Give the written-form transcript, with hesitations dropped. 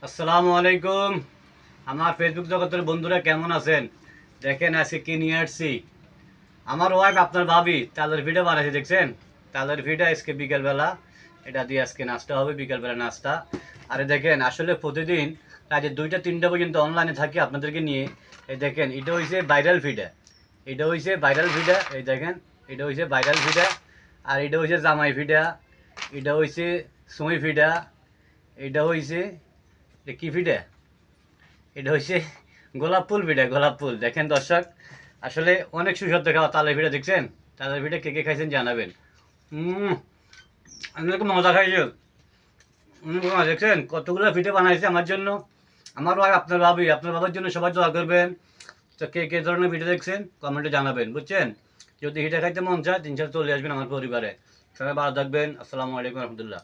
আসসালামু আলাইকুম। আমার ফেসবুক জগতের বন্ধুরা কেমন আছেন? দেখেন আজকে কি নিয়ে আসছি। আমার ওয়াইফ আপনার ভাবি তালের পিঠা বানাইছে, দেখছেন? তালের পিঠা আজকে বিকেলবেলা এটা দিয়ে আজকে নাস্তা হবে, বিকেলবেলা নাস্তা। আরে দেখেন, আসলে প্রতিদিন রাতে 2টা 3টা পর্যন্ত অনলাইনে থাকি আপনাদেরকে নিয়ে। এই দেখেন, এটা হয়েছে ভাইরাল পিঠা, এটা হয়েছে ভাইরাল পিঠা। এই দেখেন, এটা হয়েছে ভাইরাল পিঠা। আর এটা হয়েছে জামাই পিঠা, এটা হয়েছে সুই পিঠা, এটা হয়েছে এটা কি পিঠা, এটা হচ্ছে গোলাপ ফুল পিঠা, গোলাপ ফুল। দেখেন দর্শক, আসলে অনেক সুস্বাদু খাওয়া তালের পিঠা, দেখছেন? তালের পিঠা কে কে খাইছেন জানাবেন। অনেক মজা খাইছে, অনেক মজা। দেখছেন কতগুলো পিঠে বানাইছে আমার জন্য, আমারও আর আপনার ভাবি, আপনার বাবার জন্য সবাই দোয়া করবেন। তো কে কে ধরনের পিঠে দেখছেন কমেন্টে জানাবেন, বুঝছেন? যদি পিঠা খাইতে মন চায় 3 সাল চলে আসবেন আমার পরিবারে। সবাই ভালো থাকবেন। আসসালামু আলাইকুম রহমতুল্লাহ।